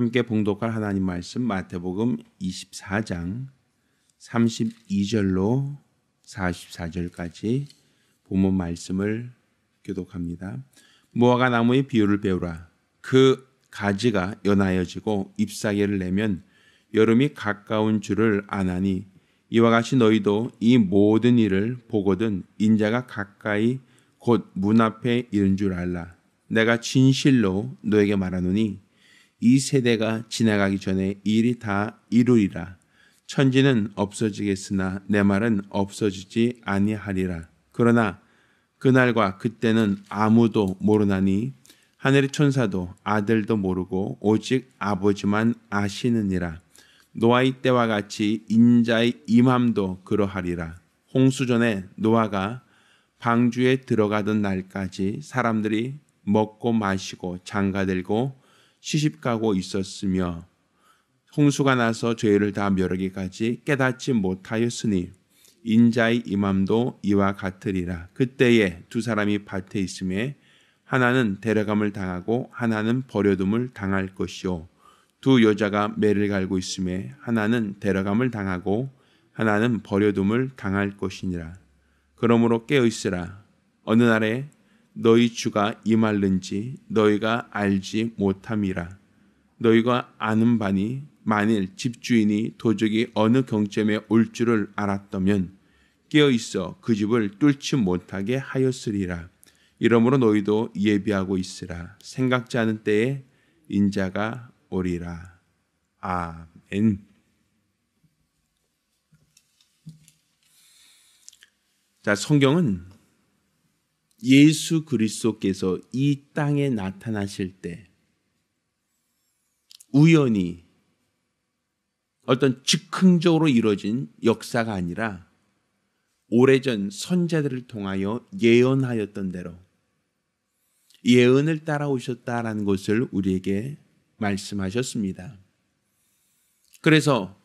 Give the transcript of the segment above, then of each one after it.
함께 봉독할 하나님 말씀 마태복음 24장 32절로 44절까지 본문 말씀을 교독합니다. 무화과 나무의 비유를 배우라. 그 가지가 연하여지고 잎사귀를 내면 여름이 가까운 줄을 아나니 이와 같이 너희도 이 모든 일을 보거든 인자가 가까이 곧 문 앞에 이른 줄 알라. 내가 진실로 너에게 말하노니 이 세대가 지나가기 전에 이 일이 다 이루리라. 천지는 없어지겠으나 내 말은 없어지지 아니하리라. 그러나 그날과 그때는 아무도 모르나니 하늘의 천사도 아들도 모르고 오직 아버지만 아시느니라. 노아의 때와 같이 인자의 임함도 그러하리라. 홍수 전에 노아가 방주에 들어가던 날까지 사람들이 먹고 마시고 장가들고 시집가고 있었으며 홍수가 나서 죄를 다 멸하기까지 깨닫지 못하였으니 인자의 임함도 이와 같으리라. 그때에 두 사람이 밭에 있음에 하나는 데려감을 당하고 하나는 버려둠을 당할 것이요 두 여자가 매를 갈고 있음에 하나는 데려감을 당하고 하나는 버려둠을 당할 것이니라. 그러므로 깨어있으라. 어느 날에 너희 주가 임할는지 너희가 알지 못함이라. 너희가 아는 바니 만일 집주인이 도적이 어느 경점에 올 줄을 알았다면 깨어있어 그 집을 뚫지 못하게 하였으리라. 이러므로 너희도 예비하고 있으라. 생각지 않은 때에 인자가 오리라. 아멘. 자, 성경은 예수 그리스도께서 이 땅에 나타나실 때 우연히 어떤 즉흥적으로 이루어진 역사가 아니라 오래전 선자들을 통하여 예언하였던 대로 예언을 따라오셨다라는 것을 우리에게 말씀하셨습니다. 그래서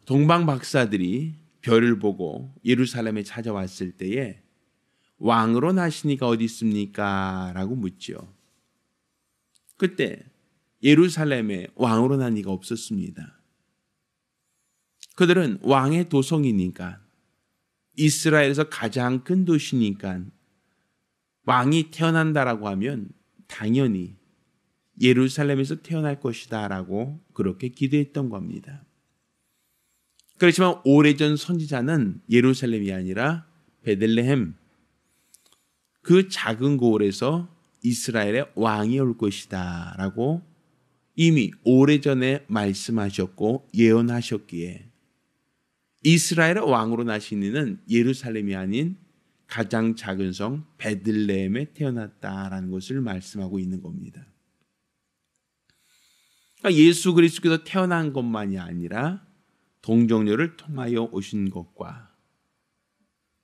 동방 박사들이 별을 보고 예루살렘에 찾아왔을 때에 왕으로 나시니가 어디 있습니까? 라고 묻죠. 그때 예루살렘에 왕으로 난 이가 없었습니다. 그들은 왕의 도성이니까 이스라엘에서 가장 큰 도시니까 왕이 태어난다라고 하면 당연히 예루살렘에서 태어날 것이다 라고 그렇게 기대했던 겁니다. 그렇지만 오래전 선지자는 예루살렘이 아니라 베들레헴 그 작은 고을에서 이스라엘의 왕이 올 것이다 라고 이미 오래전에 말씀하셨고 예언하셨기에 이스라엘의 왕으로 나신 이는 예루살렘이 아닌 가장 작은 성 베들레헴에 태어났다라는 것을 말씀하고 있는 겁니다. 그러니까 예수 그리스도께서 태어난 것만이 아니라 동정녀를 통하여 오신 것과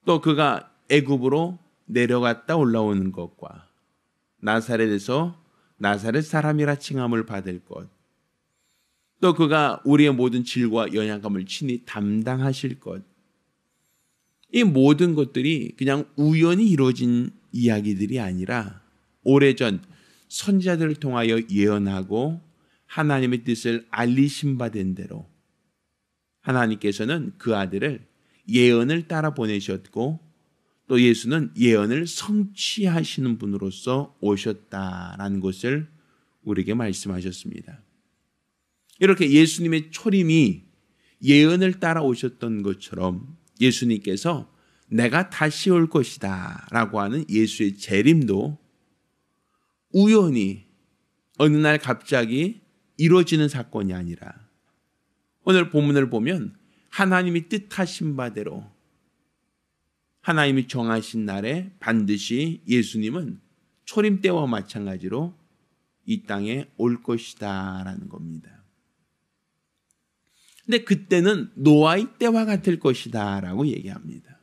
또 그가 애굽으로 내려갔다 올라오는 것과 나사렛에서 나사렛 사람이라 칭함을 받을 것, 또 그가 우리의 모든 질과 연약함을 친히 담당하실 것, 이 모든 것들이 그냥 우연히 이루어진 이야기들이 아니라 오래전 선지자들을 통하여 예언하고 하나님의 뜻을 알리신 바 된 대로 하나님께서는 그 아들을 예언을 따라 보내셨고 또 예수는 예언을 성취하시는 분으로서 오셨다라는 것을 우리에게 말씀하셨습니다. 이렇게 예수님의 초림이 예언을 따라 오셨던 것처럼 예수님께서 내가 다시 올 것이다 라고 하는 예수의 재림도 우연히 어느 날 갑자기 이루어지는 사건이 아니라 오늘 본문을 보면 하나님이 뜻하신 바대로 하나님이 정하신 날에 반드시 예수님은 초림 때와 마찬가지로 이 땅에 올 것이다 라는 겁니다. 근데 그때는 노아의 때와 같을 것이다 라고 얘기합니다.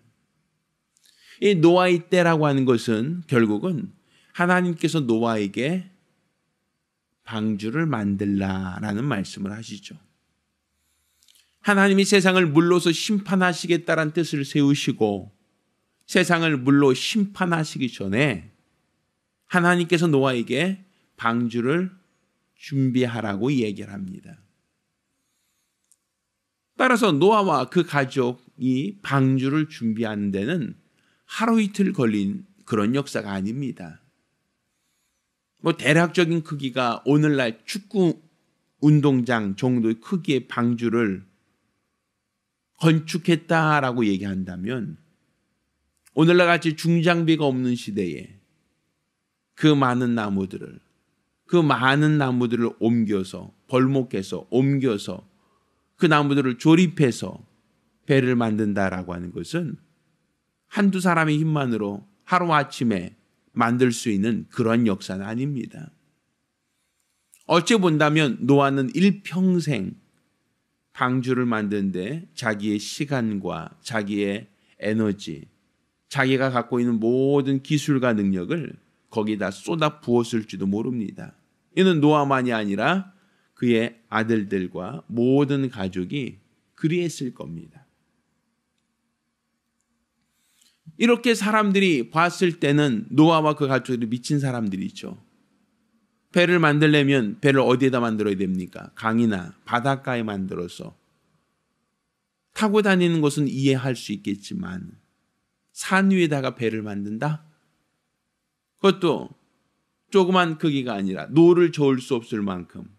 이 노아의 때라고 하는 것은 결국은 하나님께서 노아에게 방주를 만들라라는 말씀을 하시죠. 하나님이 세상을 물로서 심판하시겠다라는 뜻을 세우시고 세상을 물로 심판하시기 전에 하나님께서 노아에게 방주를 준비하라고 얘기를 합니다. 따라서 노아와 그 가족이 방주를 준비하는 데는 하루 이틀 걸린 그런 역사가 아닙니다. 대략적인 크기가 오늘날 축구 운동장 정도의 크기의 방주를 건축했다라고 얘기한다면 오늘날 같이 중장비가 없는 시대에 그 많은 나무들을 옮겨서 벌목해서 옮겨서 그 나무들을 조립해서 배를 만든다라고 하는 것은 한두 사람의 힘만으로 하루아침에 만들 수 있는 그런 역사는 아닙니다. 어찌 본다면 노아는 일평생 방주를 만드는데 자기의 시간과 자기의 에너지, 자기가 갖고 있는 모든 기술과 능력을 거기다 쏟아 부었을지도 모릅니다. 이는 노아만이 아니라 그의 아들들과 모든 가족이 그리했을 겁니다. 이렇게 사람들이 봤을 때는 노아와 그 가족들이 미친 사람들이죠. 배를 만들려면 배를 어디에다 만들어야 됩니까? 강이나 바닷가에 만들어서 타고 다니는 것은 이해할 수 있겠지만 산 위에다가 배를 만든다? 그것도 조그만 크기가 아니라 노를 저을 수 없을 만큼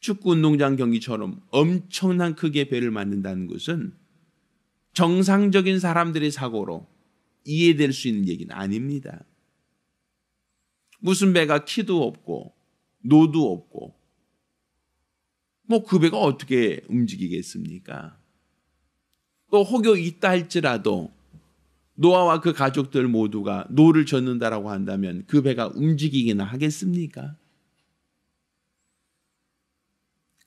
축구 운동장 경기처럼 엄청난 크기의 배를 만든다는 것은 정상적인 사람들의 사고로 이해될 수 있는 얘기는 아닙니다. 무슨 배가 키도 없고 노도 없고 그 배가 어떻게 움직이겠습니까? 또 혹여 있다 할지라도 노아와 그 가족들 모두가 노를 젓는다라고 한다면 그 배가 움직이기나 하겠습니까?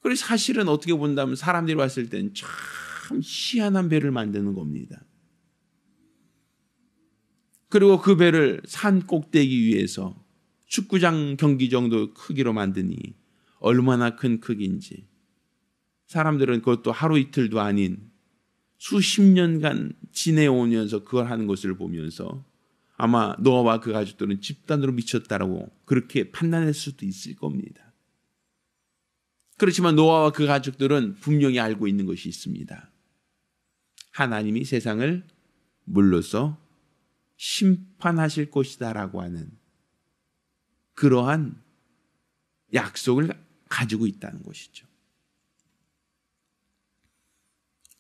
그래서 사실은 어떻게 본다면 사람들이 봤을 땐 참 희한한 배를 만드는 겁니다. 그리고 그 배를 산 꼭대기 위에서 축구장 경기 정도 크기로 만드니 얼마나 큰 크기인지 사람들은 그것도 하루 이틀도 아닌 수십 년간 지내오면서 그걸 하는 것을 보면서 아마 노아와 그 가족들은 집단으로 미쳤다라고 그렇게 판단할 수도 있을 겁니다. 그렇지만 노아와 그 가족들은 분명히 알고 있는 것이 있습니다. 하나님이 세상을 물로써 심판하실 것이다라고 하는 그러한 약속을 가지고 있다는 것이죠.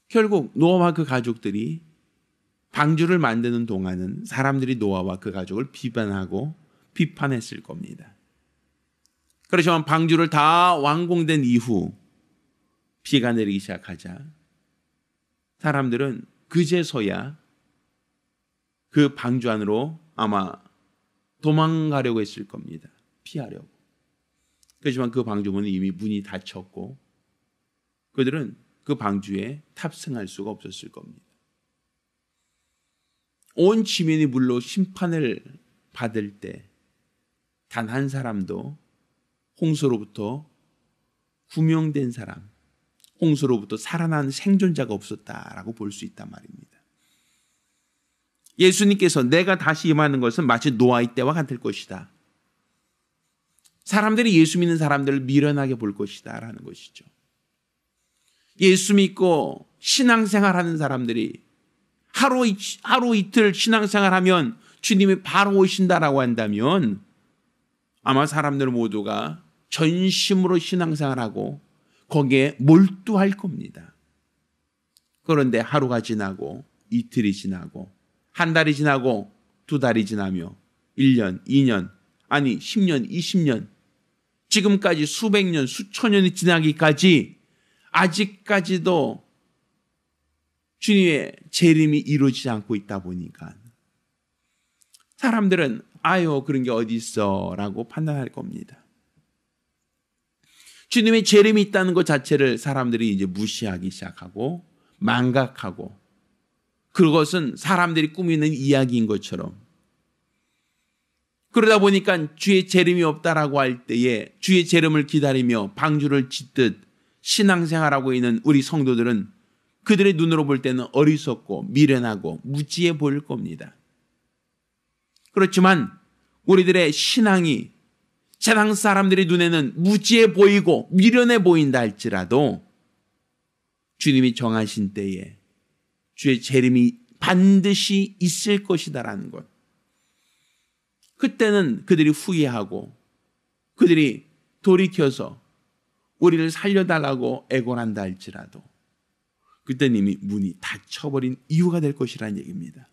결국 노아와 그 가족들이 방주를 만드는 동안은 사람들이 노아와 그 가족을 비판하고 비판했을 겁니다. 그렇지만 방주를 다 완공된 이후 비가 내리기 시작하자 사람들은 그제서야 그 방주 안으로 아마 도망가려고 했을 겁니다. 피하려고. 그렇지만 그 방주문은 이미 문이 닫혔고 그들은 그 방주에 탑승할 수가 없었을 겁니다. 온 지면이 물로 심판을 받을 때 단 한 사람도 홍수로부터 구명된 사람, 홍수로부터 살아난 생존자가 없었다라고 볼 수 있단 말입니다. 예수님께서 내가 다시 임하는 것은 마치 노아의 때와 같을 것이다. 사람들이 예수 믿는 사람들을 미련하게 볼 것이다 라는 것이죠. 예수 믿고 신앙생활하는 사람들이 하루 이틀 신앙생활하면 주님이 바로 오신다라고 한다면 아마 사람들 모두가 전심으로 신앙생활하고 거기에 몰두할 겁니다. 그런데 하루가 지나고 이틀이 지나고 한 달이 지나고 두 달이 지나며 1년, 2년, 아니 10년, 20년 지금까지 수백 년, 수천 년이 지나기까지 아직까지도 주님의 재림이 이루어지지 않고 있다 보니까 사람들은 아유 그런 게 어디 있어 라고 판단할 겁니다. 주님의 재림이 있다는 것 자체를 사람들이 이제 무시하기 시작하고 망각하고 그것은 사람들이 꾸미는 이야기인 것처럼 그러다 보니까 주의 재림이 없다라고 할 때에 주의 재림을 기다리며 방주를 짓듯 신앙생활하고 있는 우리 성도들은 그들의 눈으로 볼 때는 어리석고 미련하고 무지해 보일 겁니다. 그렇지만 우리들의 신앙이 세상 사람들의 눈에는 무지해 보이고 미련해 보인다 할지라도 주님이 정하신 때에 주의 재림이 반드시 있을 것이다라는 것. 그때는 그들이 후회하고 그들이 돌이켜서 우리를 살려달라고 애걸한다 할지라도 그때는 이미 문이 닫혀버린 이유가 될 것이라는 얘기입니다.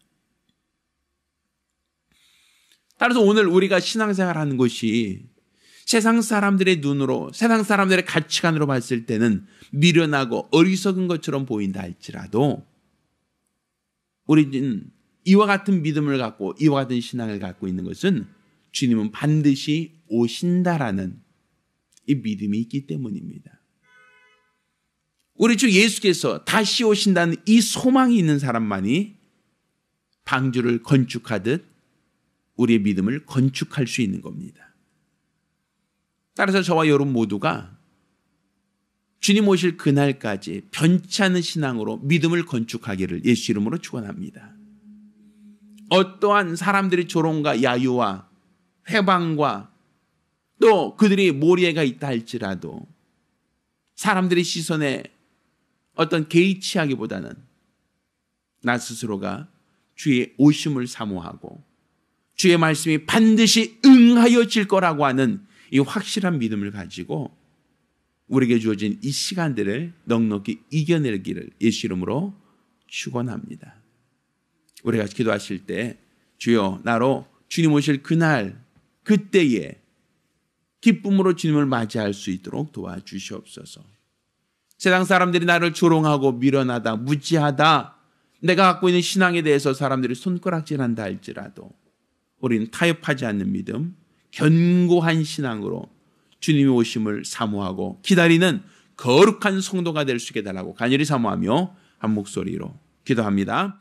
따라서 오늘 우리가 신앙생활하는 것이 세상 사람들의 눈으로, 세상 사람들의 가치관으로 봤을 때는 미련하고 어리석은 것처럼 보인다 할지라도 우리는 이와 같은 믿음을 갖고 이와 같은 신앙을 갖고 있는 것은 주님은 반드시 오신다라는 이 믿음이 있기 때문입니다. 우리 주 예수께서 다시 오신다는 이 소망이 있는 사람만이 방주를 건축하듯 우리의 믿음을 건축할 수 있는 겁니다. 따라서 저와 여러분 모두가 주님 오실 그날까지 변치 않은 신앙으로 믿음을 건축하기를 예수 이름으로 축원합니다. 어떠한 사람들의 조롱과 야유와 회방과 또 그들이 모리에가 있다 할지라도 사람들의 시선에 어떤 개의치하기보다는 나 스스로가 주의 오심을 사모하고 주의 말씀이 반드시 응하여질 거라고 하는 이 확실한 믿음을 가지고 우리에게 주어진 이 시간들을 넉넉히 이겨내기를 예수 이름으로 축원합니다. 우리가 기도하실 때 주여 나로 주님 오실 그날 그때에 기쁨으로 주님을 맞이할 수 있도록 도와주시옵소서. 세상 사람들이 나를 조롱하고 미련하다 무지하다 내가 갖고 있는 신앙에 대해서 사람들이 손가락질한다 할지라도 우리는 타협하지 않는 믿음 견고한 신앙으로 주님의 오심을 사모하고 기다리는 거룩한 성도가 될 수 있게 해달라고 간절히 사모하며 한 목소리로 기도합니다.